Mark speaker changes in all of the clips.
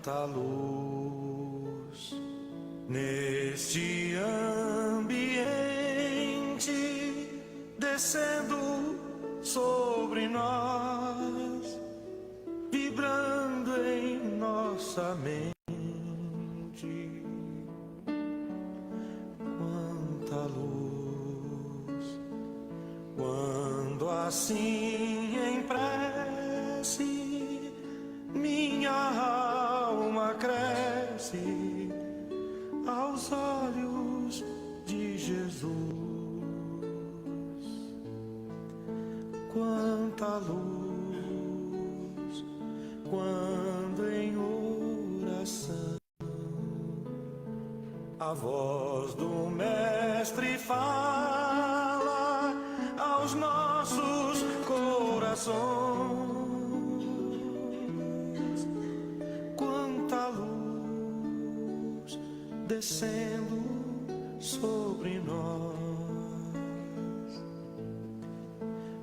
Speaker 1: quanta luz neste ambiente descendo sobre nós, vibrando em nossa mente. Quanta luz, quando assim em prece minha alma cresce aos olhos de Jesus. Quanta luz, quando em oração a voz do Mestre fala aos nossos corações. Quanta luz descendo sobre nós.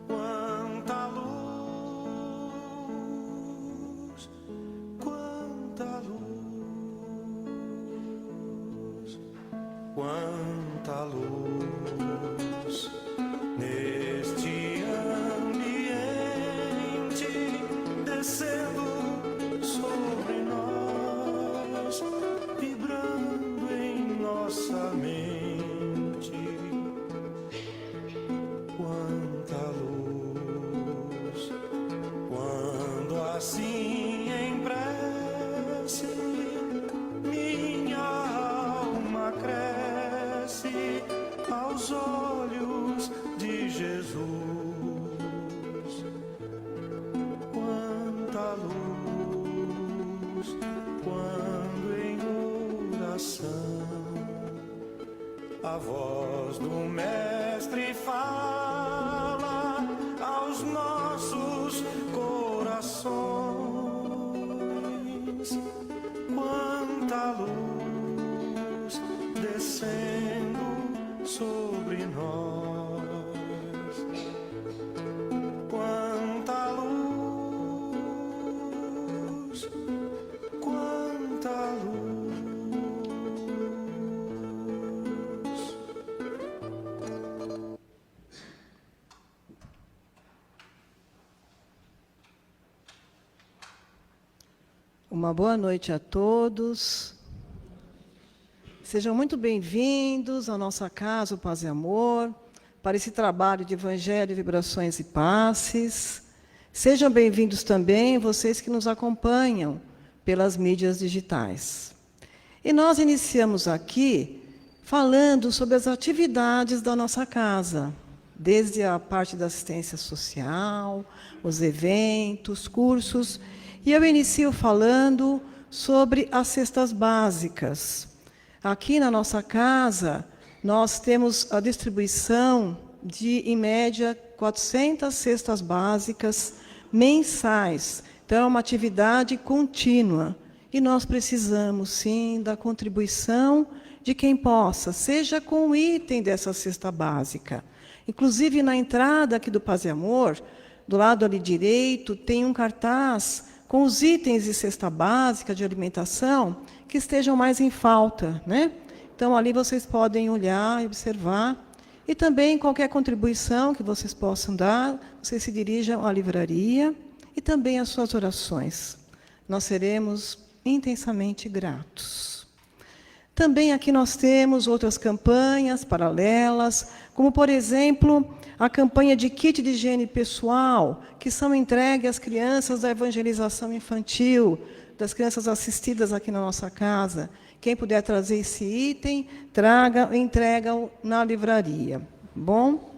Speaker 1: Quanta luz, quanta luz, quanta luz neste ambiente descendo sobre nós, vibrando em nossa mente. Quanta luz, quando assim em prece minha alma cresce aos olhos de Jesus. Quanta luz, quando em oração a voz do Mestre fala aos nossos corações. Quanta luz descendo sobre nós. Quanta luz, quanta luz.
Speaker 2: Uma boa noite a todos. Sejam muito bem-vindos à nossa casa, o Paz e Amor, para esse trabalho de Evangelho, Vibrações e Passes. Sejam bem-vindos também vocês que nos acompanham pelas mídias digitais. E nós iniciamos aqui falando sobre as atividades da nossa casa, desde a parte da assistência social, os eventos, cursos. E eu inicio falando sobre as cestas básicas. Aqui na nossa casa, nós temos a distribuição de, em média, 400 cestas básicas mensais. Então, é uma atividade contínua. E nós precisamos, sim, da contribuição de quem possa, seja com o item dessa cesta básica. Inclusive, na entrada aqui do Paz e Amor, do lado ali direito, tem um cartaz com os itens de cesta básica de alimentação que estejam mais em falta, né? Então, ali vocês podem olhar e observar. E também qualquer contribuição que vocês possam dar, vocês se dirijam à livraria e também às suas orações. Nós seremos intensamente gratos. Também aqui nós temos outras campanhas paralelas, como, por exemplo, a campanha de kit de higiene pessoal, que são entregues às crianças da evangelização infantil, das crianças assistidas aqui na nossa casa. Quem puder trazer esse item, traga, entrega na livraria. Bom?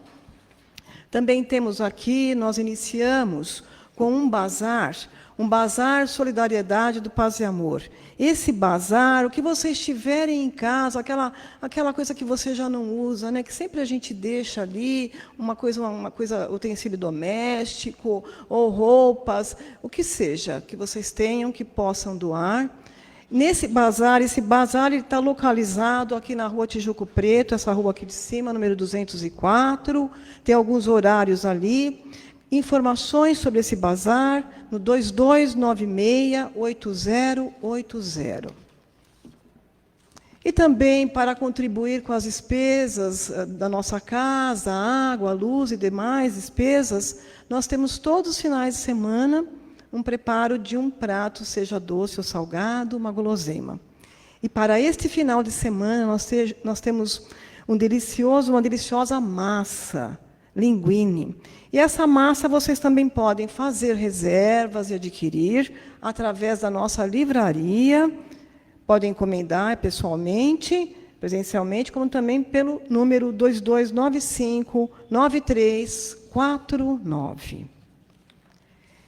Speaker 2: Também temos aqui, nós iniciamos com um bazar Solidariedade do Paz e Amor. Esse bazar, o que vocês tiverem em casa, aquela coisa que você já não usa, né, que sempre a gente deixa ali, uma coisa, utensílio doméstico, ou roupas, o que seja, que vocês tenham, que possam doar. Esse bazar está localizado aqui na Rua Tijuco Preto, essa rua aqui de cima, número 204, tem alguns horários ali. informações sobre esse bazar no 2296-8080. E também para contribuir com as despesas da nossa casa, água, luz e demais despesas, nós temos todos os finais de semana um preparo de um prato, seja doce ou salgado, uma guloseima. E para este final de semana nós temos uma deliciosa massa, linguine. E essa massa vocês também podem fazer reservas e adquirir através da nossa livraria. Podem encomendar pessoalmente, presencialmente, como também pelo número 2295-9349.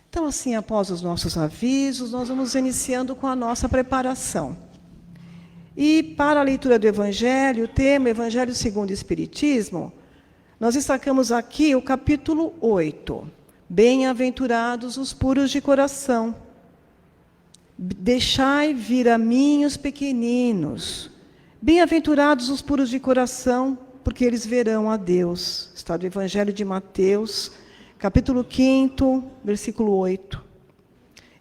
Speaker 2: Então, assim, após os nossos avisos, nós vamos iniciando com a nossa preparação. E para a leitura do Evangelho, o tema Evangelho segundo o Espiritismo, nós destacamos aqui o capítulo 8. Bem-aventurados os puros de coração. Deixai vir a mim os pequeninos. Bem-aventurados os puros de coração, porque eles verão a Deus. Está do Evangelho de Mateus, capítulo 5, versículo 8.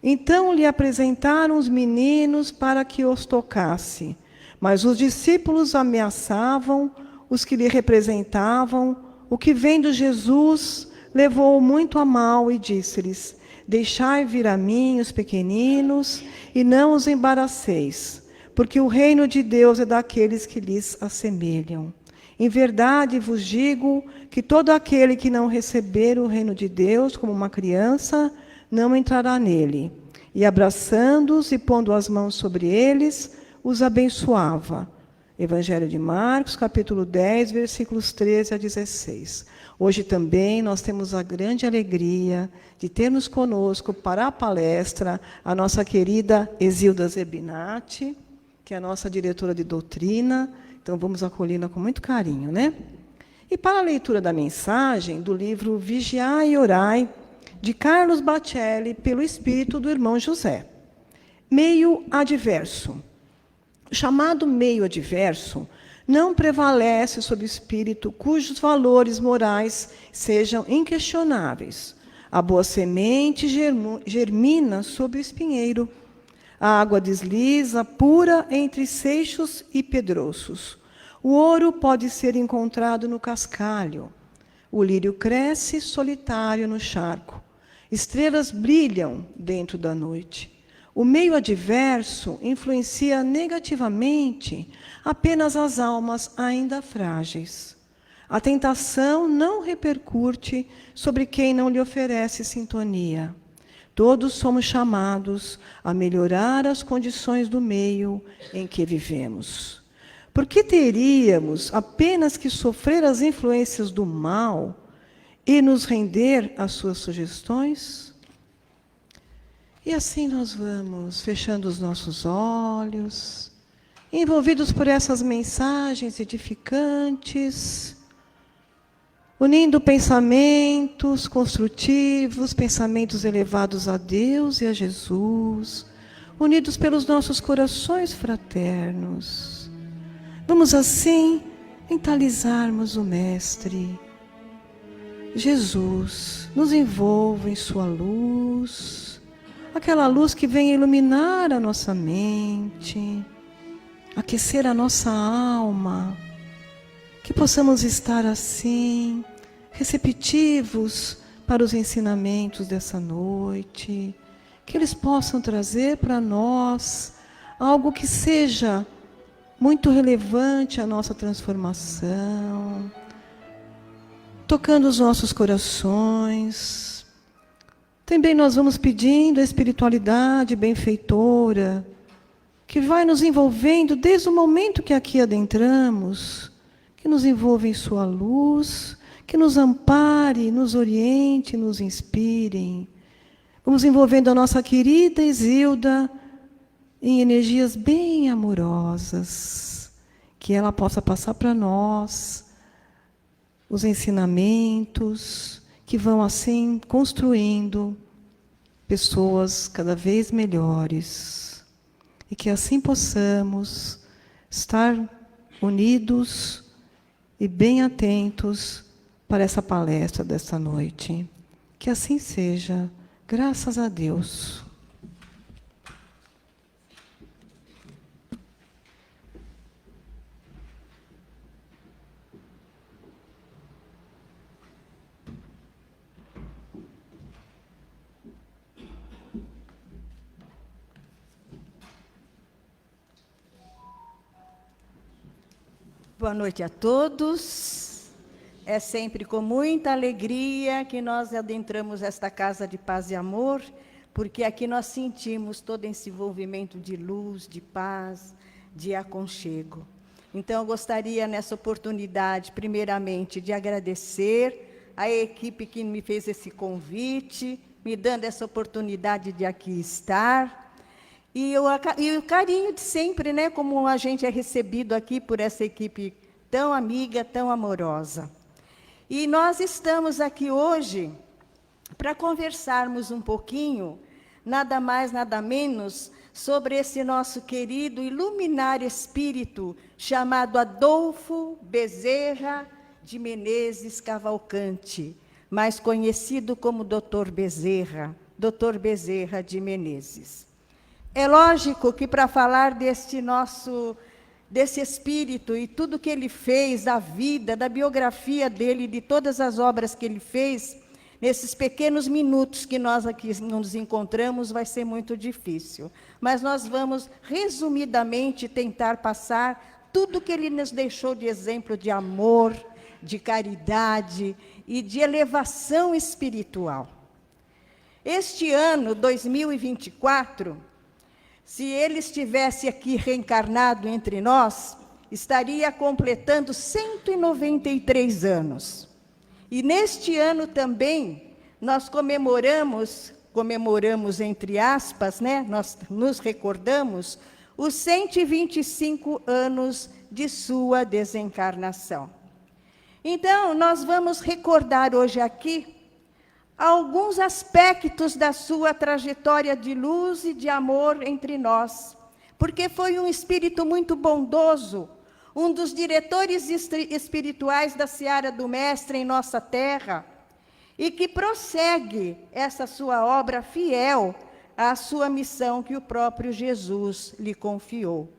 Speaker 2: Então lhe apresentaram os meninos para que os tocasse, mas os discípulos ameaçavam os que lhe representavam, o que vendo Jesus levou muito a mal e disse-lhes: deixai vir a mim os pequeninos e não os embaraceis, porque o reino de Deus é daqueles que lhes assemelham. Em verdade vos digo que todo aquele que não receber o reino de Deus como uma criança, não entrará nele. E abraçando-os e pondo as mãos sobre eles, os abençoava. Evangelho de Marcos, capítulo 10, versículos 13 a 16. Hoje também nós temos a grande alegria de termos conosco para a palestra a nossa querida Exilda Zerbinati, que é a nossa diretora de doutrina. Então vamos acolhê-la com muito carinho, né? E para a leitura da mensagem do livro Vigiai e Orai, de Carlos Bacelli, pelo espírito do irmão José. Meio adverso. O chamado meio adverso não prevalece sobre o espírito cujos valores morais sejam inquestionáveis. A boa semente germina sob o espinheiro. A água desliza pura entre seixos e pedroços. O ouro pode ser encontrado no cascalho. O lírio cresce solitário no charco. Estrelas brilham dentro da noite. O meio adverso influencia negativamente apenas as almas ainda frágeis. A tentação não repercute sobre quem não lhe oferece sintonia. Todos somos chamados a melhorar as condições do meio em que vivemos. Por que teríamos apenas que sofrer as influências do mal e nos render às suas sugestões? E assim nós vamos fechando os nossos olhos, envolvidos por essas mensagens edificantes, unindo pensamentos construtivos, pensamentos elevados a Deus e a Jesus, unidos pelos nossos corações fraternos. Vamos assim mentalizarmos o Mestre. Jesus nos envolve em sua luz, aquela luz que vem iluminar a nossa mente, aquecer a nossa alma, que possamos estar assim, receptivos para os ensinamentos dessa noite, que eles possam trazer para nós algo que seja muito relevante à nossa transformação, tocando os nossos corações. Também nós vamos pedindo a espiritualidade benfeitora, que vai nos envolvendo desde o momento que aqui adentramos, que nos envolva em sua luz, que nos ampare, nos oriente, nos inspire. Vamos envolvendo a nossa querida Exilda em energias bem amorosas, que ela possa passar para nós os ensinamentos que vão assim construindo pessoas cada vez melhores. E que assim possamos estar unidos e bem atentos para essa palestra desta noite. Que assim seja, graças a Deus.
Speaker 3: Boa noite a todos. É sempre com muita alegria que nós adentramos esta casa de paz e amor, porque aqui nós sentimos todo esse envolvimento de luz, de paz, de aconchego. Então, eu gostaria, nessa oportunidade, primeiramente, de agradecer à equipe que me fez esse convite, me dando essa oportunidade de aqui estar. E o carinho de sempre, né, como a gente é recebido aqui por essa equipe tão amiga, tão amorosa. E nós estamos aqui hoje para conversarmos um pouquinho, nada mais, nada menos, sobre esse nosso querido e luminário espírito chamado Adolfo Bezerra de Menezes Cavalcante, mais conhecido como Dr. Bezerra, Dr. Bezerra de Menezes. É lógico que para falar desse espírito e tudo que ele fez, da vida, da biografia dele, de todas as obras que ele fez, nesses pequenos minutos que nós aqui nos encontramos, vai ser muito difícil. Mas nós vamos, resumidamente, tentar passar tudo que ele nos deixou de exemplo de amor, de caridade e de elevação espiritual. Este ano, 2024, se ele estivesse aqui reencarnado entre nós, estaria completando 193 anos. E neste ano também, nós comemoramos entre aspas, né? Nós nos recordamos os 125 anos de sua desencarnação. Então, nós vamos recordar hoje aqui alguns aspectos da sua trajetória de luz e de amor entre nós, porque foi um espírito muito bondoso, um dos diretores espirituais da Seara do Mestre em nossa terra, e que prossegue essa sua obra fiel à sua missão que o próprio Jesus lhe confiou.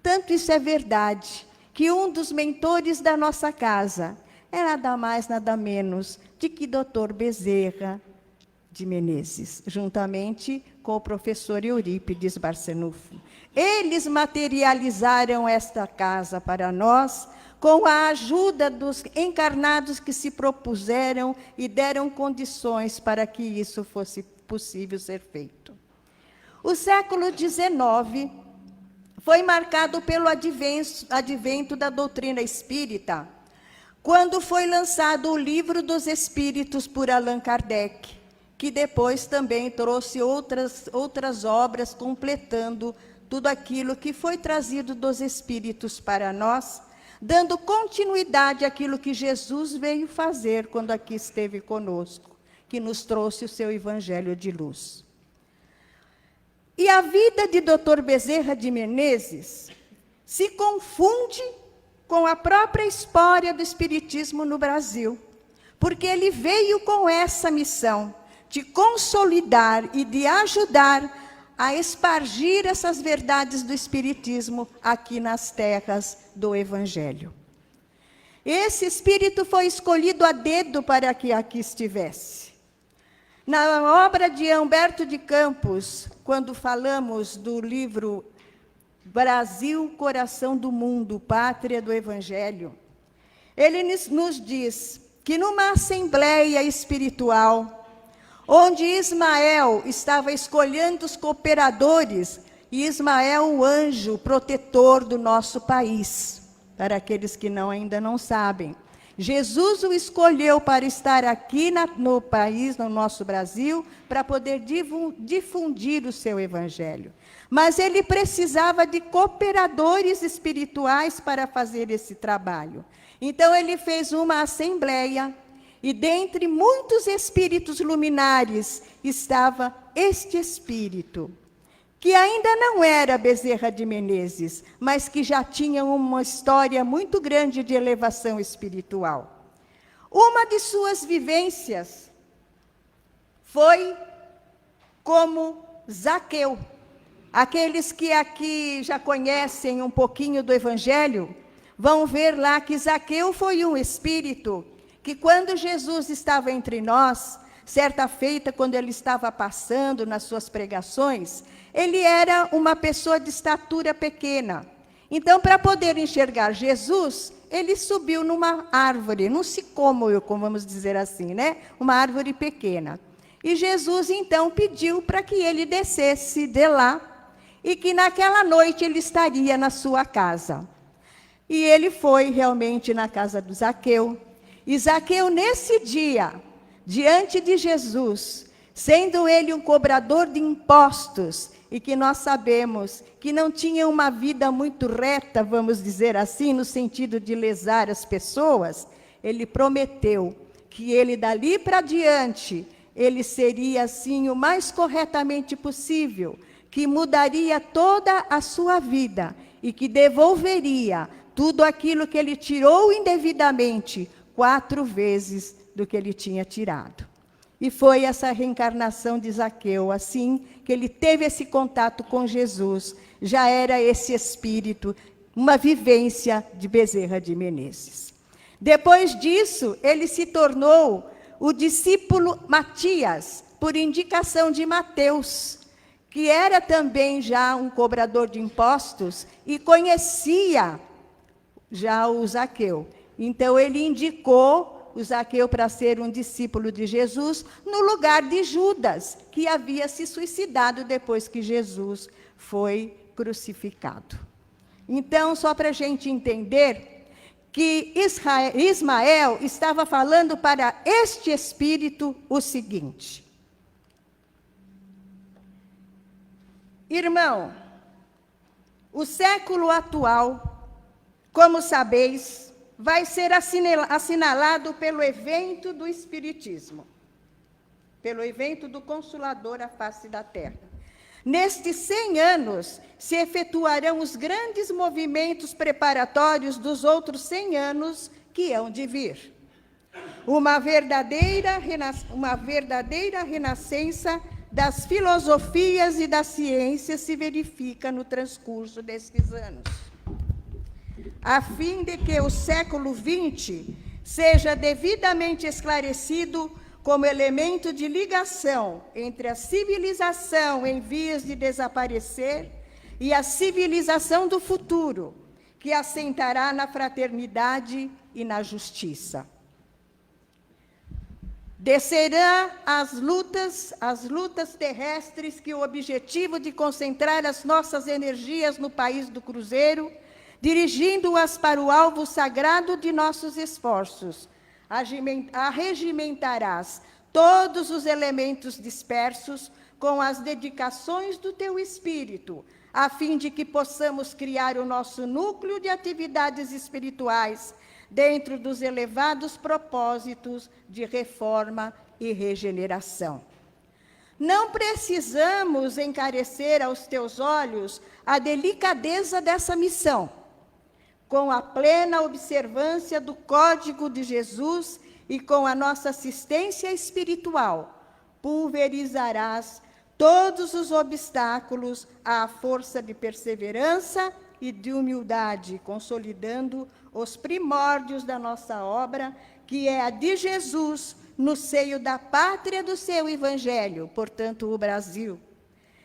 Speaker 3: Tanto isso é verdade, que um dos mentores da nossa casa é nada mais, nada menos de que Dr. Bezerra de Menezes, juntamente com o professor Eurípides Barçanufo. Eles materializaram esta casa para nós com a ajuda dos encarnados que se propuseram e deram condições para que isso fosse possível ser feito. O século XIX foi marcado pelo advento da doutrina espírita, quando foi lançado o Livro dos Espíritos por Allan Kardec, que depois também trouxe outras obras completando tudo aquilo que foi trazido dos Espíritos para nós, dando continuidade àquilo que Jesus veio fazer quando aqui esteve conosco, que nos trouxe o seu Evangelho de luz. E a vida de Dr. Bezerra de Menezes se confunde com a própria história do Espiritismo no Brasil, porque ele veio com essa missão de consolidar e de ajudar a espargir essas verdades do Espiritismo aqui nas terras do Evangelho. Esse espírito foi escolhido a dedo para que aqui estivesse. Na obra de Humberto de Campos, quando falamos do livro Brasil, Coração do Mundo, Pátria do Evangelho, ele nos diz que numa assembleia espiritual, onde Ismael estava escolhendo os cooperadores, e Ismael, o anjo protetor do nosso país, para aqueles que ainda não sabem, Jesus o escolheu para estar aqui no país, no nosso Brasil, para poder difundir o seu Evangelho. Mas ele precisava de cooperadores espirituais para fazer esse trabalho. Então, ele fez uma assembleia, e dentre muitos espíritos luminares, estava este espírito, que ainda não era Bezerra de Menezes, mas que já tinha uma história muito grande de elevação espiritual. Uma de suas vivências foi como Zaqueu. Aqueles que aqui já conhecem um pouquinho do Evangelho, vão ver lá que Zaqueu foi um espírito que, quando Jesus estava entre nós, certa feita, quando ele estava passando nas suas pregações, ele era uma pessoa de estatura pequena. Então, para poder enxergar Jesus, ele subiu numa árvore, num sicômoro, como vamos dizer assim, né? Uma árvore pequena. E Jesus, então, pediu para que ele descesse de lá e que naquela noite ele estaria na sua casa. E ele foi realmente na casa do Zaqueu. E Zaqueu, nesse dia, diante de Jesus, sendo ele um cobrador de impostos, e que nós sabemos que não tinha uma vida muito reta, vamos dizer assim, no sentido de lesar as pessoas, ele prometeu que ele, dali para diante, ele seria, assim, o mais corretamente possível, que mudaria toda a sua vida e que devolveria tudo aquilo que ele tirou indevidamente, 4 vezes do que ele tinha tirado. E foi essa reencarnação de Zaqueu, assim que ele teve esse contato com Jesus, já era esse espírito, uma vivência de Bezerra de Menezes. Depois disso, ele se tornou o discípulo Matias, por indicação de Mateus, que era também já um cobrador de impostos e conhecia já o Zaqueu. Então, ele indicou o Zaqueu para ser um discípulo de Jesus, no lugar de Judas, que havia se suicidado depois que Jesus foi crucificado. Então, só para a gente entender que Ismael estava falando para este espírito o seguinte: irmão, o século atual, como sabeis, vai ser assinalado pelo evento do Espiritismo, pelo evento do Consolador à face da terra. Nestes 100 anos, se efetuarão os grandes movimentos preparatórios dos outros 100 anos que hão de vir. Uma verdadeira renascença das filosofias e das ciências se verifica no transcurso destes anos, a fim de que o século XX seja devidamente esclarecido como elemento de ligação entre a civilização em vias de desaparecer e a civilização do futuro, que assentará na fraternidade e na justiça. Descerá as lutas terrestres que o objetivo de concentrar as nossas energias no país do cruzeiro, dirigindo-as para o alvo sagrado de nossos esforços. Arregimentarás todos os elementos dispersos com as dedicações do teu espírito, a fim de que possamos criar o nosso núcleo de atividades espirituais dentro dos elevados propósitos de reforma e regeneração. Não precisamos encarecer aos teus olhos a delicadeza dessa missão. Com a plena observância do Código de Jesus e com a nossa assistência espiritual, pulverizarás todos os obstáculos à força de perseverança e de humildade, consolidando os primórdios da nossa obra, que é a de Jesus, no seio da pátria do seu Evangelho, portanto, o Brasil.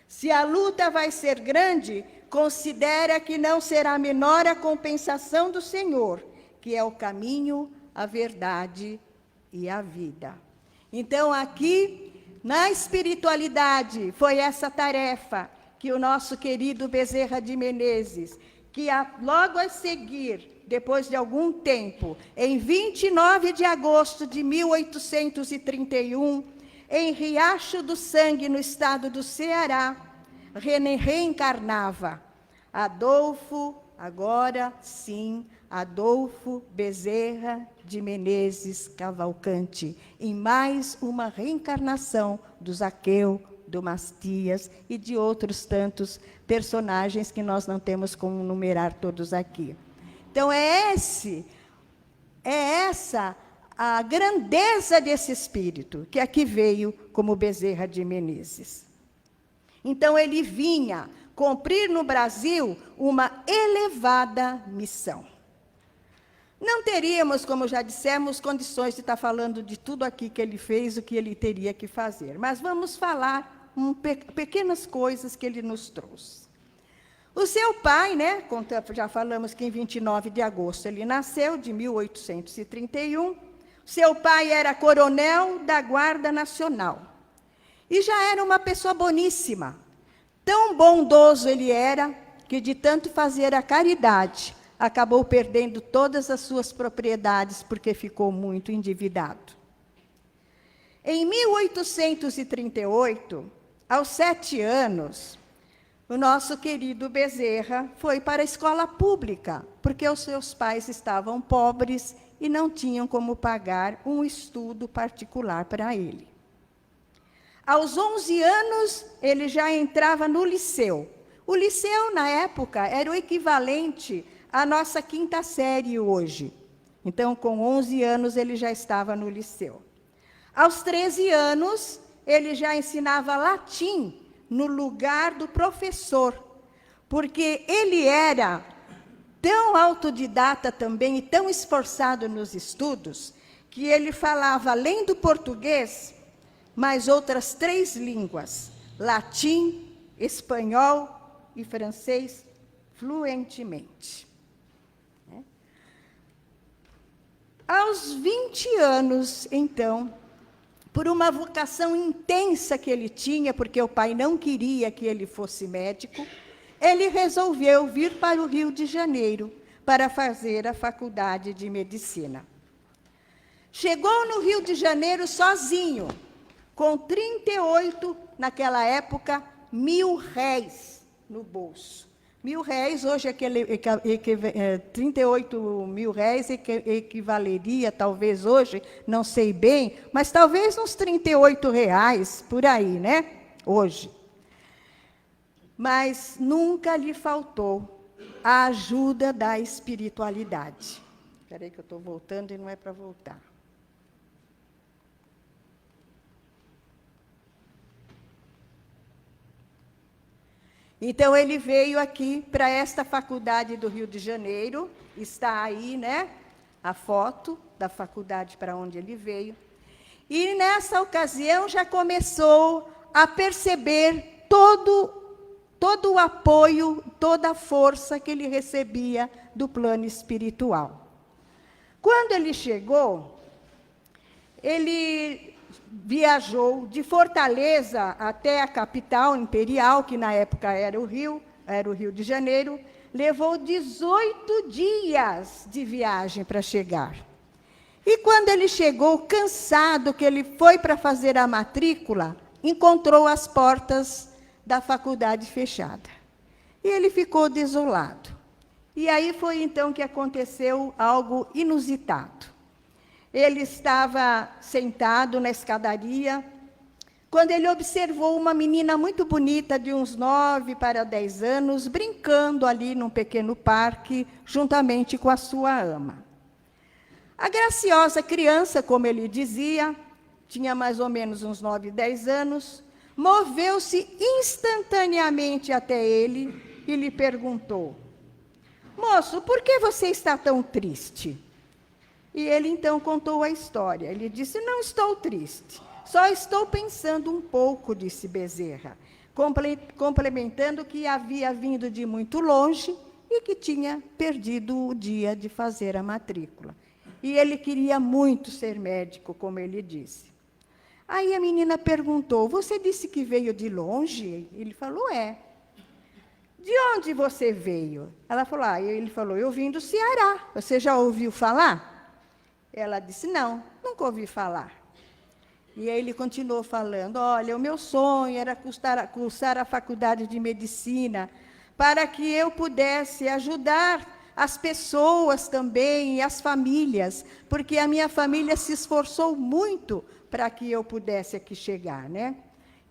Speaker 3: Se a luta vai ser grande, considera que não será menor a compensação do Senhor, que é o caminho, a verdade e a vida. Então, aqui, na espiritualidade, foi essa tarefa que o nosso querido Bezerra de Menezes, que logo a seguir, depois de algum tempo, em 29 de agosto de 1831, em Riacho do Sangue, no estado do Ceará, reencarnava Adolfo, agora sim, Adolfo Bezerra de Menezes Cavalcante, em mais uma reencarnação do Zaqueu, do Matias e de outros tantos personagens que nós não temos como numerar todos aqui. Então, é essa a grandeza desse espírito, que aqui veio como Bezerra de Menezes. Então, ele vinha cumprir no Brasil uma elevada missão. Não teríamos, como já dissemos, condições de estar falando de tudo aqui que ele fez, o que ele teria que fazer. Mas vamos falar pequenas coisas que ele nos trouxe. O seu pai, né, já falamos que em 29 de agosto ele nasceu, de 1831. Seu pai era coronel da Guarda Nacional. E já era uma pessoa boníssima. Tão bondoso ele era, que de tanto fazer a caridade, acabou perdendo todas as suas propriedades, porque ficou muito endividado. Em 1838, aos 7 anos, o nosso querido Bezerra foi para a escola pública, porque os seus pais estavam pobres e não tinham como pagar um estudo particular para ele. Aos 11 anos, ele já entrava no liceu. O liceu, na época, era o equivalente à nossa 5ª série hoje. Então, com 11 anos, ele já estava no liceu. Aos 13 anos, ele já ensinava latim no lugar do professor, porque ele era tão autodidata também e tão esforçado nos estudos, que ele falava, além do português, mais outras 3 línguas, latim, espanhol e francês, fluentemente. Aos 20 anos, então, por uma vocação intensa que ele tinha, porque o pai não queria que ele fosse médico, ele resolveu vir para o Rio de Janeiro para fazer a faculdade de medicina. Chegou no Rio de Janeiro sozinho, com 38, naquela época, 1.000 réis no bolso. 1.000 réis, hoje, 38.000 réis equivaleria, talvez hoje, não sei bem, mas talvez uns 38 reais, por aí, né? Hoje. Mas nunca lhe faltou a ajuda da espiritualidade. Espera aí que eu estou voltando e não é para voltar. Então, ele veio aqui para esta faculdade do Rio de Janeiro, está aí, né, a foto da faculdade para onde ele veio. E, nessa ocasião, já começou a perceber todo o apoio, toda a força que ele recebia do plano espiritual. Quando ele chegou, ele viajou de Fortaleza até a capital imperial, que na época era o Rio de Janeiro, levou 18 dias de viagem para chegar. E quando ele chegou, cansado, que ele foi para fazer a matrícula, encontrou as portas da faculdade fechada. E ele ficou desolado. E aí foi então que aconteceu algo inusitado. Ele estava sentado na escadaria, quando ele observou uma menina muito bonita, de uns 9 para 10 anos, brincando ali num pequeno parque, juntamente com a sua ama. A graciosa criança, como ele dizia, tinha mais ou menos uns 9, 10 anos, moveu-se instantaneamente até ele e lhe perguntou: "Moço, por que você está tão triste?" E ele, então, contou a história. Ele disse: "Não estou triste, só estou pensando um pouco", disse Bezerra, complementando que havia vindo de muito longe e que tinha perdido o dia de fazer a matrícula. E ele queria muito ser médico, como ele disse. Aí a menina perguntou: "Você disse que veio de longe?" Ele falou: "É." "De onde você veio?" Ela falou: Ele falou: "Eu vim do Ceará. Você já ouviu falar?" Ela disse: "Não, nunca ouvi falar." E aí ele continuou falando: "Olha, o meu sonho era cursar a faculdade de medicina para que eu pudesse ajudar as pessoas também e as famílias, porque a minha família se esforçou muito para que eu pudesse aqui chegar, né?"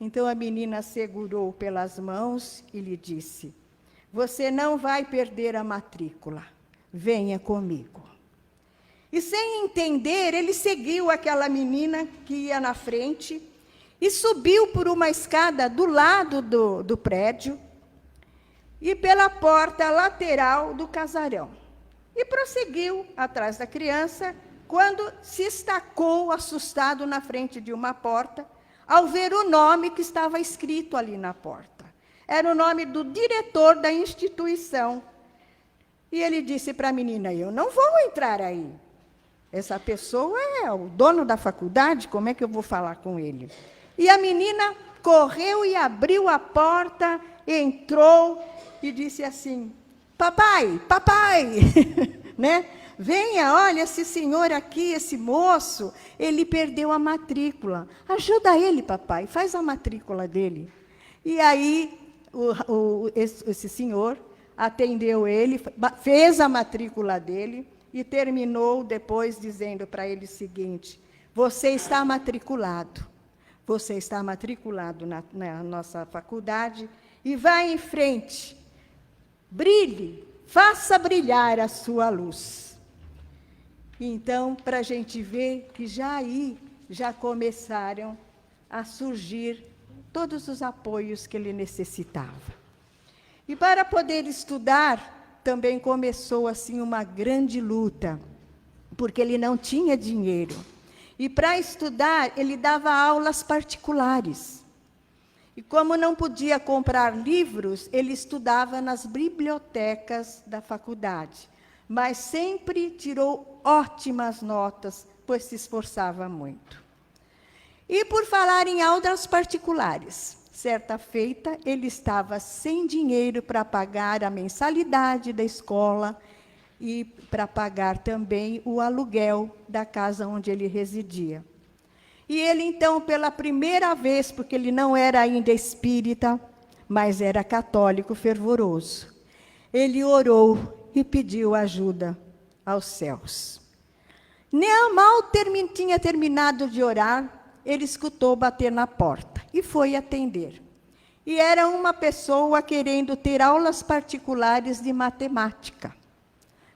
Speaker 3: Então a menina segurou pelas mãos e lhe disse: "Você não vai perder a matrícula. Venha comigo." E sem entender, ele seguiu aquela menina que ia na frente e subiu por uma escada do lado do prédio e pela porta lateral do casarão. E prosseguiu atrás da criança, quando se estacou assustado na frente de uma porta, ao ver o nome que estava escrito ali na porta. Era o nome do diretor da instituição. E ele disse para a menina: eu não vou entrar aí. Essa pessoa é o dono da faculdade, como é que eu vou falar com ele? E a menina correu e abriu a porta, entrou e disse assim: papai, papai, né? Venha, olha, esse senhor aqui, esse moço, ele perdeu a matrícula. Ajuda ele, papai, faz a matrícula dele. E aí, esse senhor atendeu ele, fez a matrícula dele e terminou depois dizendo para ele o seguinte: você está matriculado na nossa faculdade e vai em frente, brilhe, faça brilhar a sua luz. Então, para a gente ver que já começaram a surgir todos os apoios que ele necessitava. E para poder estudar, também começou assim uma grande luta, porque ele não tinha dinheiro. E para estudar, ele dava aulas particulares. E como não podia comprar livros, ele estudava nas bibliotecas da faculdade. Mas sempre tirou ótimas notas, pois se esforçava muito. E por falar em aulas particulares, certa feita, ele estava sem dinheiro para pagar a mensalidade da escola e para pagar também o aluguel da casa onde ele residia. E ele, então, pela primeira vez, porque ele não era ainda espírita, mas era católico fervoroso, ele orou e pediu ajuda aos céus. Nem mal tinha terminado de orar, ele escutou bater na porta e foi atender. E era uma pessoa querendo ter aulas particulares de matemática.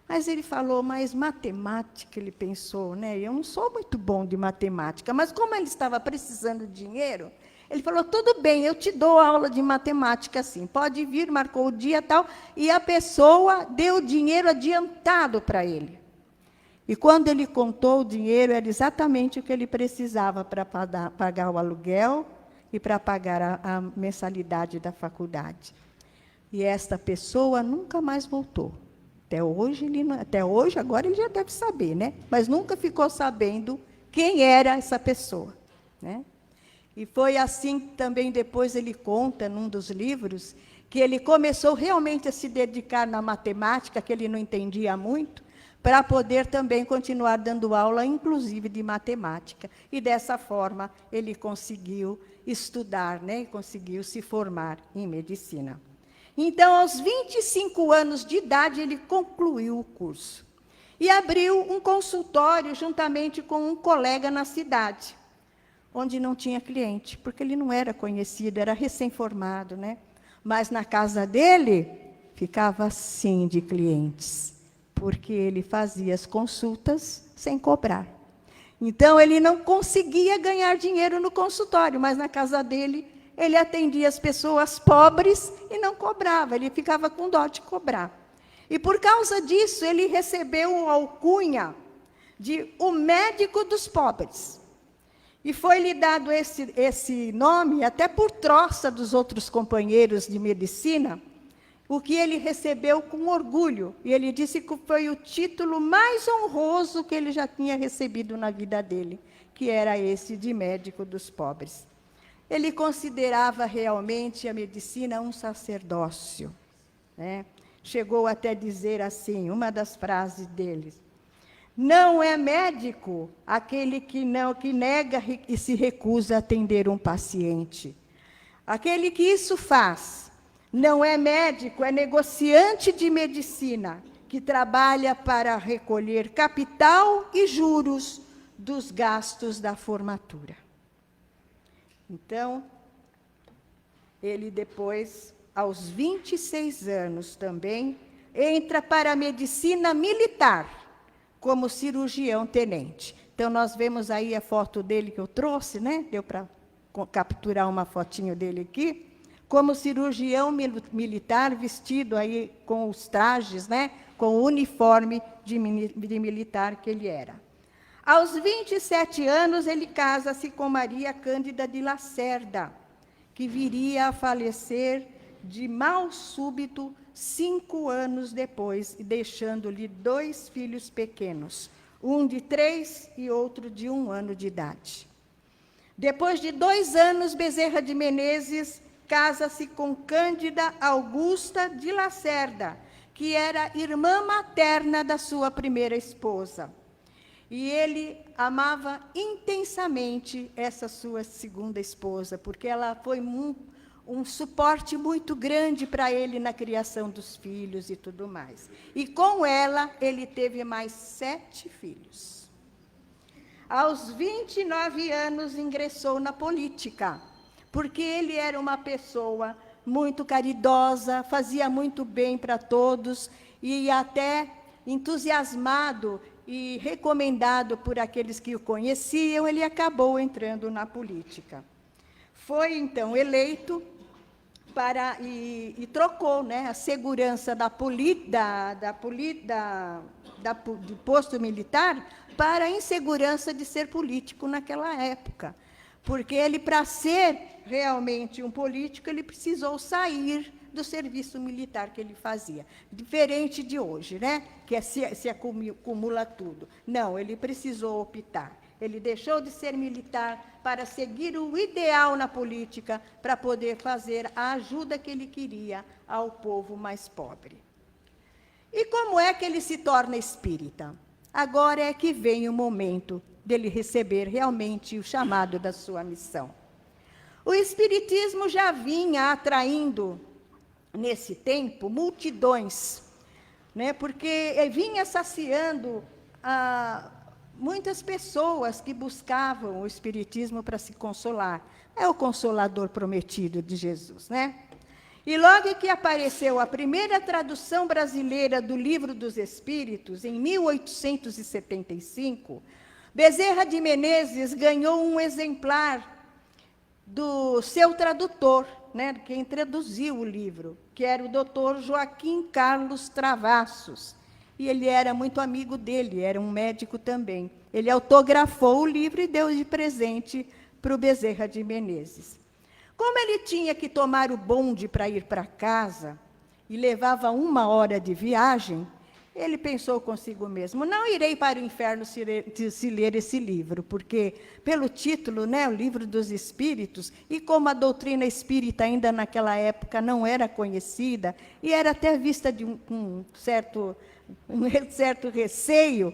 Speaker 3: Mas ele falou: mas matemática, ele pensou, né? Eu não sou muito bom de matemática, mas como ele estava precisando de dinheiro, ele falou: tudo bem, eu te dou aula de matemática, sim, pode vir, marcou o dia e tal, e a pessoa deu o dinheiro adiantado para ele. E quando ele contou o dinheiro, era exatamente o que ele precisava para pagar o aluguel e para pagar a mensalidade da faculdade. E esta pessoa nunca mais voltou. Até hoje, agora ele já deve saber, né? Mas nunca ficou sabendo quem era essa pessoa, né? E foi assim que também depois ele conta, num dos livros, que ele começou realmente a se dedicar na matemática, que ele não entendia muito, para poder também continuar dando aula, inclusive de matemática. E dessa forma ele conseguiu estudar, né? E conseguiu se formar em medicina. Então, aos 25 anos de idade, ele concluiu o curso. E abriu um consultório juntamente com um colega na cidade, onde não tinha cliente, porque ele não era conhecido, era recém-formado, né? Mas na casa dele, ficava assim de clientes, porque ele fazia as consultas sem cobrar. Então, ele não conseguia ganhar dinheiro no consultório, mas na casa dele, ele atendia as pessoas pobres e não cobrava, ele ficava com dó de cobrar. E por causa disso, ele recebeu uma alcunha de o médico dos pobres. E foi-lhe dado esse nome, até por troça dos outros companheiros de medicina, o que ele recebeu com orgulho. E ele disse que foi o título mais honroso que ele já tinha recebido na vida dele, que era esse de médico dos pobres. Ele considerava realmente a medicina um sacerdócio, né? Chegou até a dizer assim, uma das frases dele: não é médico aquele que nega e se recusa a atender um paciente. Aquele que isso faz não é médico, é negociante de medicina, que trabalha para recolher capital e juros dos gastos da formatura. Então, ele depois, aos 26 anos também, entra para a medicina militar, como cirurgião tenente. Então, nós vemos aí a foto dele que eu trouxe, né? Deu para capturar uma fotinho dele aqui, como cirurgião militar, vestido aí com os trajes, né? Com o uniforme de militar que ele era. Aos 27 anos, ele casa-se com Maria Cândida de Lacerda, que viria a falecer de mal súbito 5 anos depois, deixando-lhe 2 filhos pequenos, um de 3 e outro de 1 ano de idade. Depois de 2 anos, Bezerra de Menezes casa-se com Cândida Augusta de Lacerda, que era irmã materna da sua primeira esposa. E ele amava intensamente essa sua segunda esposa, porque ela foi um suporte muito grande para ele na criação dos filhos e tudo mais. E com ela, ele teve mais 7 filhos. Aos 29 anos, ingressou na política, porque ele era uma pessoa muito caridosa, fazia muito bem para todos, e até entusiasmado e recomendado por aqueles que o conheciam, ele acabou entrando na política. Foi, então, eleito e trocou, né, a segurança do posto militar para a insegurança de ser político naquela época. Porque ele, para ser realmente um político, ele precisou sair do serviço militar que ele fazia. Diferente de hoje, né? Que se acumula tudo. Não, ele precisou optar. Ele deixou de ser militar para seguir o ideal na política, para poder fazer a ajuda que ele queria ao povo mais pobre. E como é que ele se torna espírita? Agora é que vem o momento dele receber realmente o chamado da sua missão. O espiritismo já vinha atraindo, nesse tempo, multidões, né? Porque vinha saciando muitas pessoas que buscavam o espiritismo para se consolar. É o consolador prometido de Jesus, né? E logo que apareceu a primeira tradução brasileira do Livro dos Espíritos, em 1875, Bezerra de Menezes ganhou um exemplar do seu tradutor, né, quem traduziu o livro, que era o doutor Joaquim Carlos Travassos. E ele era muito amigo dele, era um médico também. Ele autografou o livro e deu de presente para o Bezerra de Menezes. Como ele tinha que tomar o bonde para ir para casa, e levava 1 hora de viagem, ele pensou consigo mesmo, não irei para o inferno se ler esse livro, porque, pelo título, né, o Livro dos Espíritos, e como a doutrina espírita ainda naquela época não era conhecida, e era até vista de um certo receio,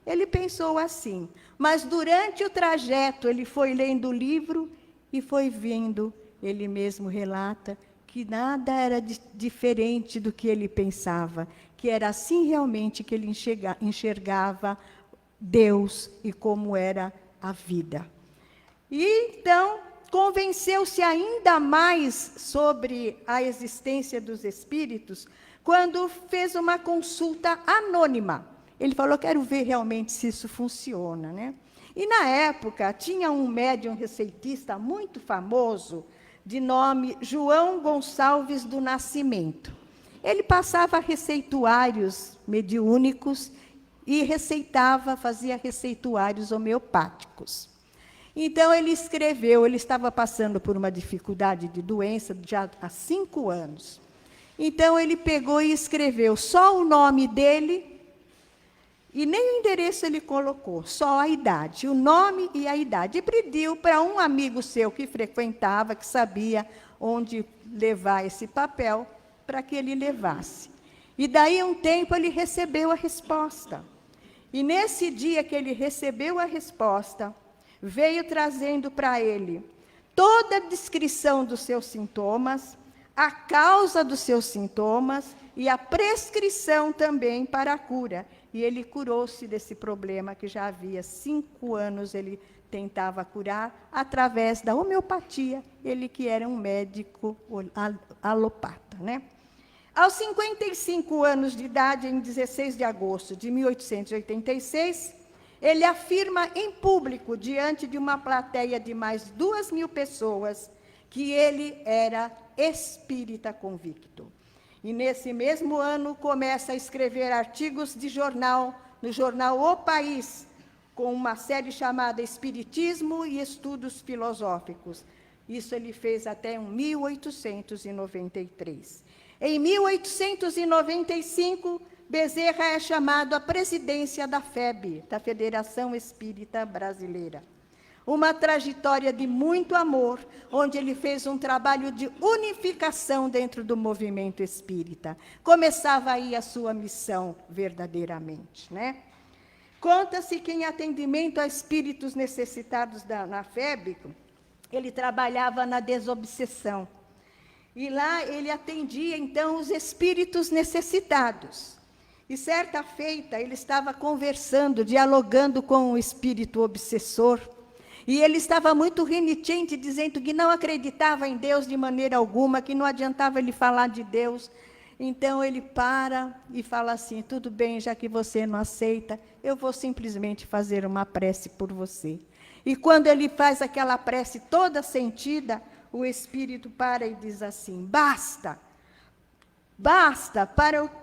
Speaker 3: ele pensou assim. Mas, durante o trajeto, ele foi lendo o livro e foi vendo, ele mesmo relata, que nada era diferente do que ele pensava, que era assim realmente que ele enxergava Deus e como era a vida. E, então, convenceu-se ainda mais sobre a existência dos espíritos quando fez uma consulta anônima. Ele falou, quero ver realmente se isso funciona, né? E, na época, tinha um médium receitista muito famoso, de nome João Gonçalves do Nascimento. Ele passava receituários mediúnicos e fazia receituários homeopáticos. Então, ele escreveu, ele estava passando por uma dificuldade de doença já há 5 anos. Então, ele pegou e escreveu só o nome dele, e nem o endereço ele colocou, só a idade, o nome e a idade. E pediu para um amigo seu que frequentava, que sabia onde levar esse papel, para que ele levasse. E daí, um tempo, ele recebeu a resposta. E nesse dia que ele recebeu a resposta, veio trazendo para ele toda a descrição dos seus sintomas, a causa dos seus sintomas e a prescrição também para a cura. E ele curou-se desse problema que já havia 5 anos ele tentava curar através da homeopatia, ele que era um médico alopata, né? Aos 55 anos de idade, em 16 de agosto de 1886, ele afirma em público, diante de uma plateia de mais 2.000 pessoas, que ele era espírita convicto. E nesse mesmo ano começa a escrever artigos de jornal, no jornal O País, com uma série chamada Espiritismo e Estudos Filosóficos. Isso ele fez até 1893. Em 1895, Bezerra é chamado à presidência da FEB, da Federação Espírita Brasileira. Uma trajetória de muito amor, onde ele fez um trabalho de unificação dentro do movimento espírita. Começava aí a sua missão verdadeiramente, né? Conta-se que em atendimento a espíritos necessitados na FEB, ele trabalhava na desobsessão. E lá ele atendia, então, os espíritos necessitados. E certa feita, ele estava conversando, dialogando com o espírito obsessor, e ele estava muito renitente, dizendo que não acreditava em Deus de maneira alguma, que não adiantava ele falar de Deus. Então ele para e fala assim: tudo bem, já que você não aceita, eu vou simplesmente fazer uma prece por você. E quando ele faz aquela prece toda sentida, o espírito para e diz assim: basta,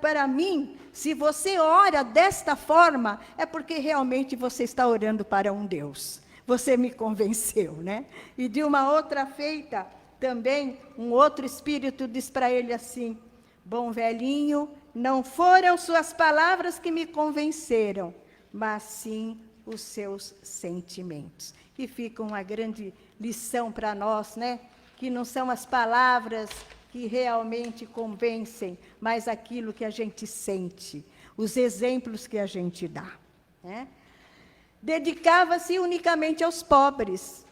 Speaker 3: para mim, se você ora desta forma, é porque realmente você está orando para um Deus. Você me convenceu, né? E de uma outra feita, também, um outro espírito diz para ele assim: bom velhinho, não foram suas palavras que me convenceram, mas sim os seus sentimentos. E fica uma grande lição para nós, né? Que não são as palavras que realmente convencem, mas aquilo que a gente sente, os exemplos que a gente dá, né? Dedicava-se unicamente aos pobres,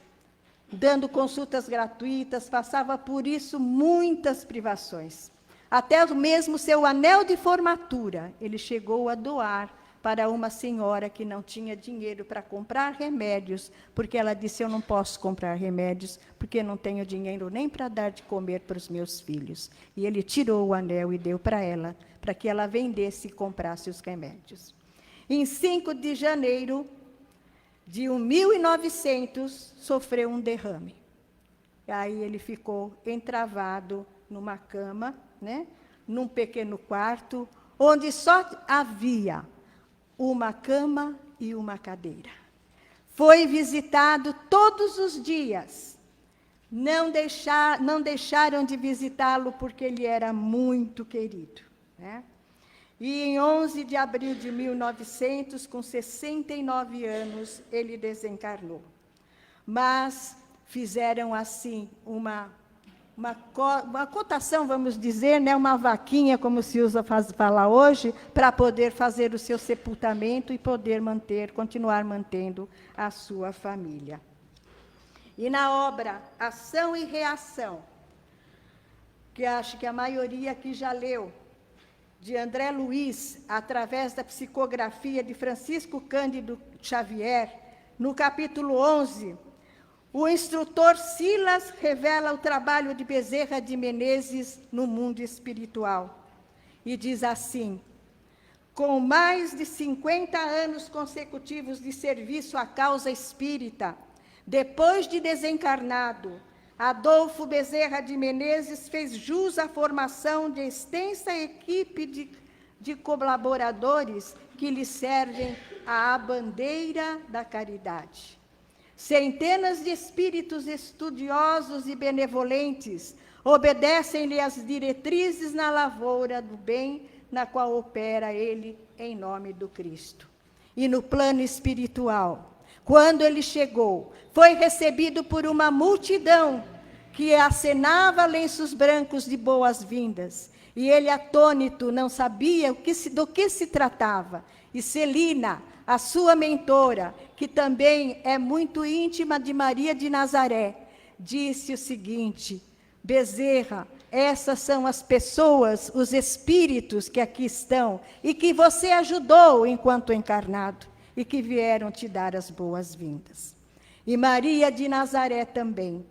Speaker 3: dando consultas gratuitas, passava por isso muitas privações. Até mesmo seu anel de formatura, ele chegou a doar para uma senhora que não tinha dinheiro para comprar remédios, porque ela disse: eu não posso comprar remédios, porque não tenho dinheiro nem para dar de comer para os meus filhos. E ele tirou o anel e deu para ela, para que ela vendesse e comprasse os remédios. Em 5 de janeiro de 1900, sofreu um derrame. E aí ele ficou entravado numa cama, né, num pequeno quarto, onde só havia uma cama e uma cadeira. Foi visitado todos os dias. Não deixaram de visitá-lo porque ele era muito querido, né? E em 11 de abril de 1900, com 69 anos, ele desencarnou. Mas fizeram assim uma cotação, vamos dizer, né, uma vaquinha, como se usa falar hoje, para poder fazer o seu sepultamento e poder continuar mantendo a sua família. E na obra Ação e Reação, que acho que a maioria aqui já leu, de André Luiz, através da psicografia de Francisco Cândido Xavier, no capítulo 11, o instrutor Silas revela o trabalho de Bezerra de Menezes no mundo espiritual. E diz assim: com mais de 50 anos consecutivos de serviço à causa espírita, depois de desencarnado, Adolfo Bezerra de Menezes fez jus à formação de extensa equipe de colaboradores que lhe servem à bandeira da caridade. Centenas de espíritos estudiosos e benevolentes obedecem-lhe as diretrizes na lavoura do bem, na qual opera ele em nome do Cristo. E no plano espiritual, quando ele chegou, foi recebido por uma multidão que acenava lenços brancos de boas-vindas. E ele, atônito, não sabia do que se tratava. E Celina, a sua mentora, que também é muito íntima de Maria de Nazaré, disse o seguinte: Bezerra, essas são as pessoas, os espíritos que aqui estão e que você ajudou enquanto encarnado e que vieram te dar as boas-vindas. E Maria de Nazaré também,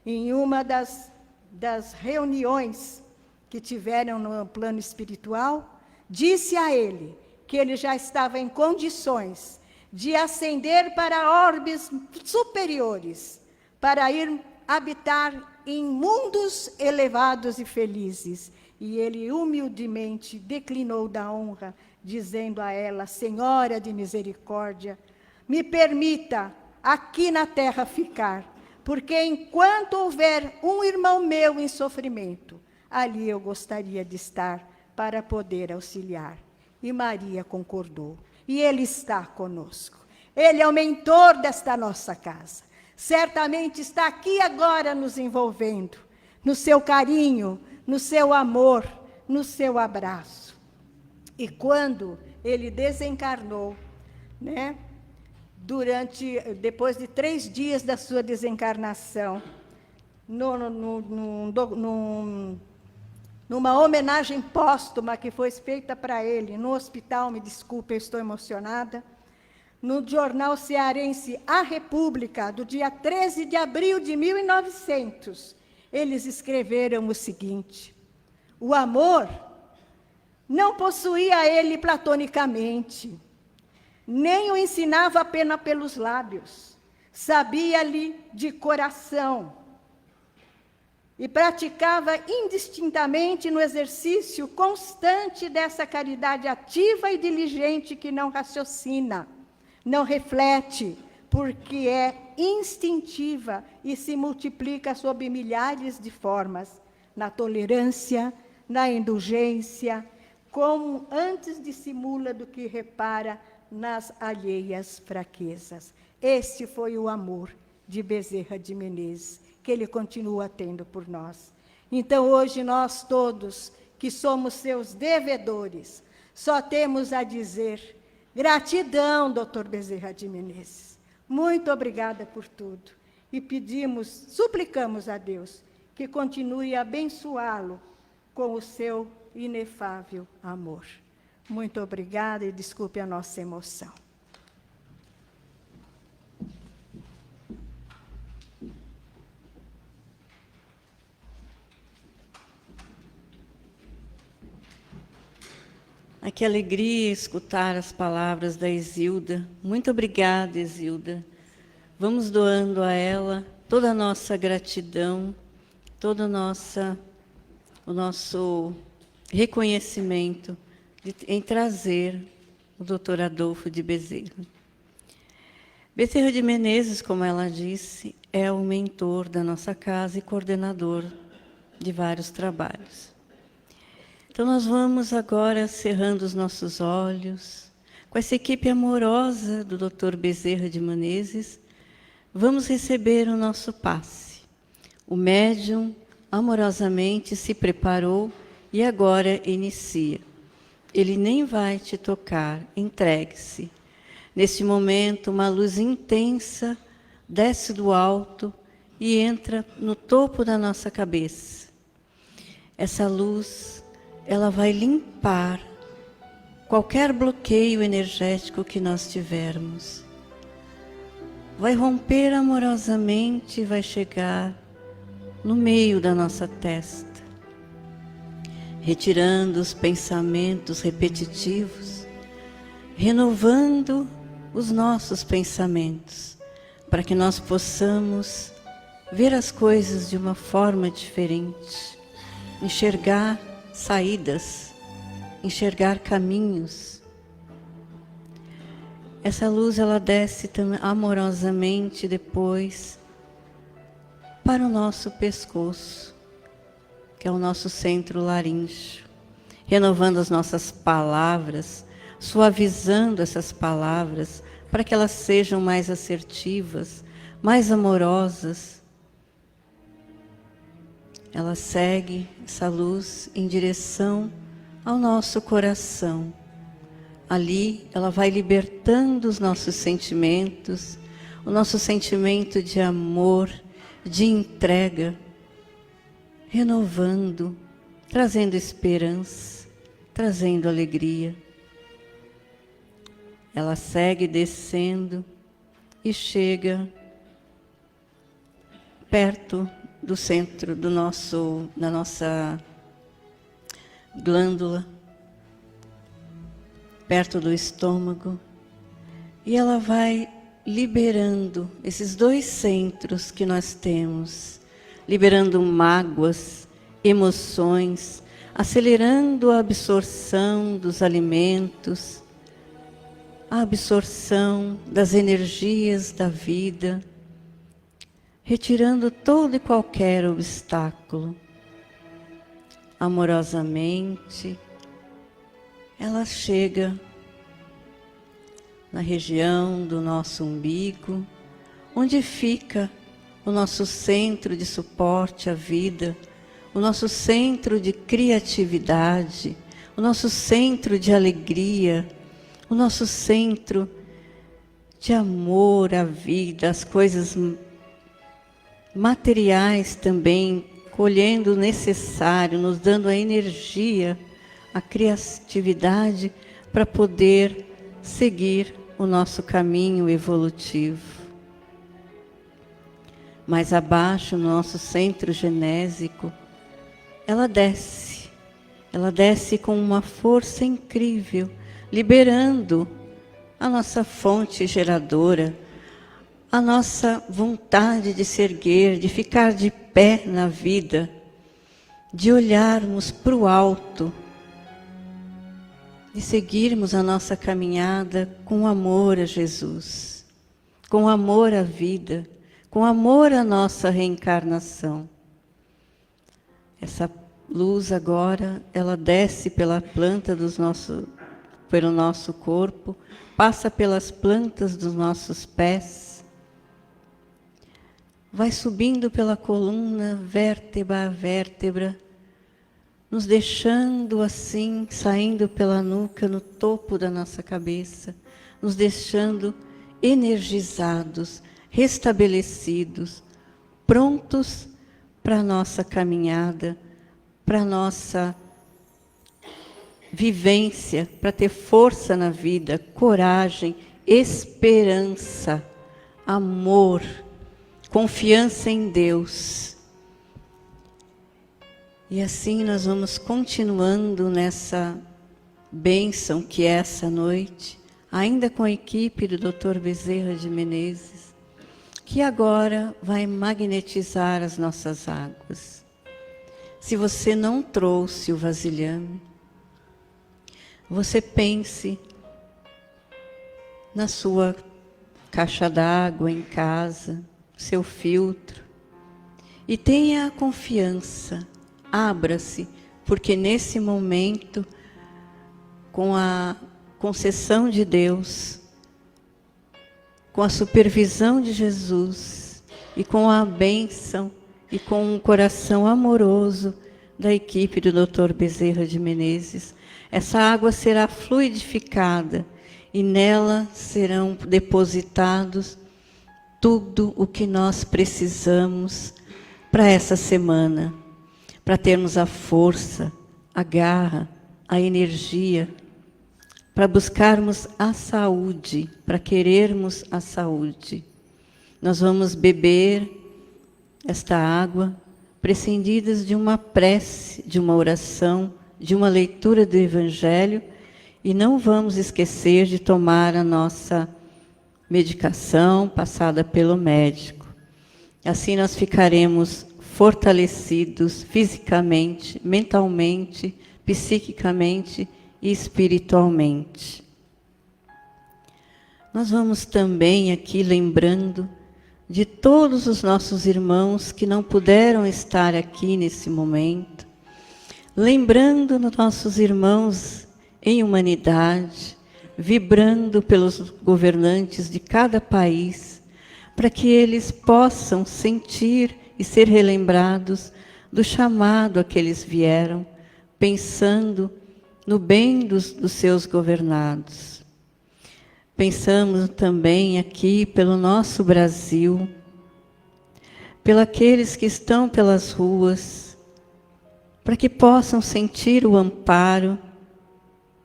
Speaker 3: em uma das reuniões que tiveram no plano espiritual, disse a ele que ele já estava em condições de ascender para orbes superiores, para ir habitar em mundos elevados e felizes. E ele humildemente declinou da honra, dizendo a ela: Senhora de misericórdia, me permita aqui na terra ficar, porque enquanto houver um irmão meu em sofrimento, ali eu gostaria de estar para poder auxiliar. E Maria concordou. E ele está conosco. Ele é o mentor desta nossa casa. Certamente está aqui agora nos envolvendo, no seu carinho, no seu amor, no seu abraço. E quando ele desencarnou, né, depois de 3 dias da sua desencarnação, numa homenagem póstuma que foi feita para ele no hospital, me desculpe, eu estou emocionada, no jornal cearense A República, do dia 13 de abril de 1900, eles escreveram o seguinte: o amor não possuía ele platonicamente, nem o ensinava apenas pelos lábios, sabia-lhe de coração, e praticava indistintamente no exercício constante dessa caridade ativa e diligente que não raciocina, não reflete, porque é instintiva e se multiplica sob milhares de formas, na tolerância, na indulgência, como antes dissimula do que repara nas alheias fraquezas. Este foi o amor de Bezerra de Menezes, que ele continua tendo por nós. Então, hoje, nós todos, que somos seus devedores, só temos a dizer: gratidão, Dr. Bezerra de Menezes. Muito obrigada por tudo. E suplicamos a Deus que continue a abençoá-lo com o seu inefável amor. Muito obrigada e desculpe a nossa emoção.
Speaker 4: Ai, que alegria escutar as palavras da Exilda. Muito obrigada, Exilda. Vamos doando a ela toda a nossa gratidão, todo o nosso reconhecimento em trazer o Dr. Adolfo de Bezerra. Bezerra de Menezes, como ela disse, é o mentor da nossa casa e coordenador de vários trabalhos. Então, nós vamos agora cerrando os nossos olhos, com essa equipe amorosa do Dr. Bezerra de Menezes, vamos receber o nosso passe. O médium amorosamente se preparou e agora inicia. Ele nem vai te tocar, entregue-se. Neste momento, uma luz intensa desce do alto e entra no topo da nossa cabeça. Essa luz, ela vai limpar qualquer bloqueio energético que nós tivermos. Vai romper amorosamente e vai chegar no meio da nossa testa, retirando os pensamentos repetitivos, renovando os nossos pensamentos, para que nós possamos ver as coisas de uma forma diferente, enxergar saídas, enxergar caminhos. Essa luz, ela desce amorosamente depois para o nosso pescoço, que é o nosso centro laríngeo, renovando as nossas palavras, suavizando essas palavras, para que elas sejam mais assertivas, mais amorosas. Ela segue, essa luz, em direção ao nosso coração. Ali, ela vai libertando os nossos sentimentos, o nosso sentimento de amor, de entrega, renovando, trazendo esperança, trazendo alegria. Ela segue descendo e chega perto do centro da nossa glândula perto do estômago, e ela vai liberando esses 2 centros que nós temos, liberando mágoas, emoções, acelerando a absorção dos alimentos, a absorção das energias da vida, retirando todo e qualquer obstáculo. Amorosamente, ela chega na região do nosso umbigo, onde fica o nosso centro de suporte à vida, o nosso centro de criatividade, o nosso centro de alegria, o nosso centro de amor à vida, as coisas materiais também, colhendo o necessário, nos dando a energia, a criatividade para poder seguir o nosso caminho evolutivo. Mais abaixo, no nosso centro genésico, ela desce com uma força incrível, liberando a nossa fonte geradora, a nossa vontade de se erguer, de ficar de pé na vida, de olharmos para o alto, de seguirmos a nossa caminhada com amor a Jesus, com amor à vida, com amor à nossa reencarnação. Essa luz agora, ela desce pela planta pelo nosso corpo, passa pelas plantas dos nossos pés, vai subindo pela coluna, vértebra a vértebra, nos deixando assim, saindo pela nuca, no topo da nossa cabeça, nos deixando energizados, restabelecidos, prontos para a nossa caminhada, para a nossa vivência, para ter força na vida, coragem, esperança, amor, confiança em Deus. E assim nós vamos continuando nessa bênção que é essa noite, ainda com a equipe do Dr. Bezerra de Menezes, que agora vai magnetizar as nossas águas. Se você não trouxe o vasilhame, você pense na sua caixa d'água em casa, seu filtro, e tenha a confiança, abra-se, porque nesse momento, com a concessão de Deus, com a supervisão de Jesus e com a bênção e com um coração amoroso da equipe do Dr. Bezerra de Menezes, essa água será fluidificada e nela serão depositados tudo o que nós precisamos para essa semana, para termos a força, a garra, a energia, para buscarmos a saúde, para querermos a saúde. Nós vamos beber esta água, prescindidas de uma prece, de uma oração, de uma leitura do Evangelho, e não vamos esquecer de tomar a nossa medicação passada pelo médico. Assim nós ficaremos fortalecidos fisicamente, mentalmente, psiquicamente e espiritualmente. Nós vamos também aqui lembrando de todos os nossos irmãos que não puderam estar aqui nesse momento, lembrando dos nossos irmãos em humanidade, vibrando pelos governantes de cada país, para que eles possam sentir e ser relembrados do chamado a que eles vieram, pensando no bem dos seus governados. Pensamos também aqui pelo nosso Brasil, pelos aqueles que estão pelas ruas, para que possam sentir o amparo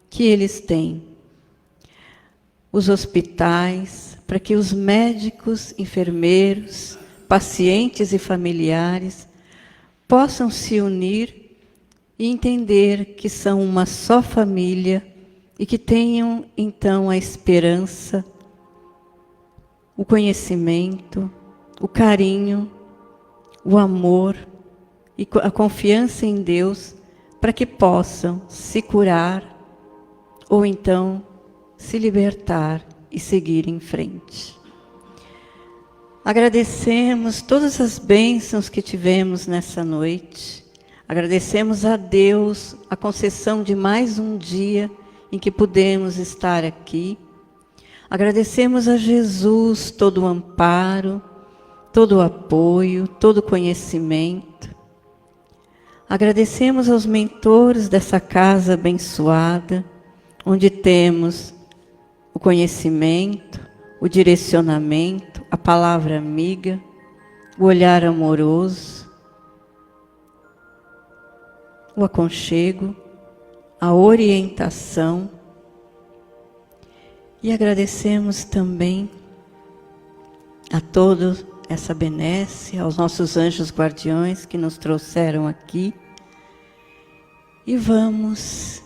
Speaker 4: que eles têm. Os hospitais, para que os médicos, enfermeiros, pacientes e familiares possam se unir e entender que são uma só família e que tenham, então, a esperança, o conhecimento, o carinho, o amor e a confiança em Deus para que possam se curar ou então se libertar e seguir em frente. Agradecemos todas as bênçãos que tivemos nessa noite. Agradecemos a Deus a concessão de mais um dia em que pudemos estar aqui. Agradecemos a Jesus todo o amparo, todo o apoio, todo o conhecimento. Agradecemos aos mentores dessa casa abençoada, onde temos o conhecimento, o direcionamento, a palavra amiga, o olhar amoroso, o aconchego, a orientação. E agradecemos também a toda essa benesse, aos nossos anjos guardiões que nos trouxeram aqui. E vamos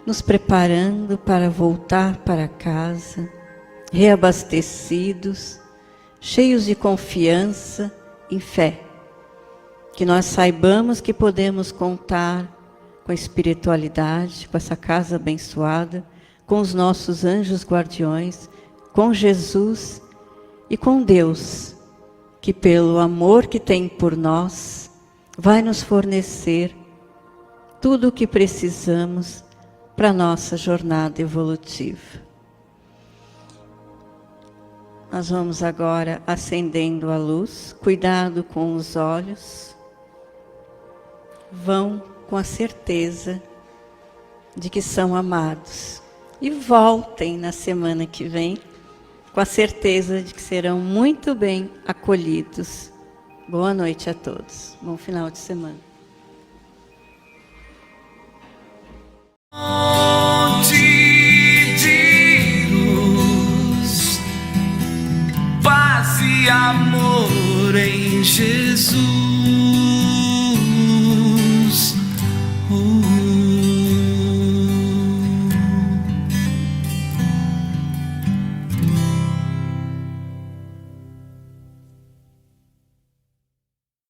Speaker 4: nos preparando para voltar para casa, reabastecidos, cheios de confiança e fé. Que nós saibamos que podemos contar com a espiritualidade, com essa casa abençoada, com os nossos anjos guardiões, com Jesus e com Deus, que pelo amor que tem por nós, vai nos fornecer tudo o que precisamos para a nossa jornada evolutiva. Nós vamos agora acendendo a luz, cuidado com os olhos. Vão com a certeza de que são amados. E voltem na semana que vem com a certeza de que serão muito bem acolhidos. Boa noite a todos. Bom final de semana.
Speaker 5: Fonte de luz, paz e amor em Jesus.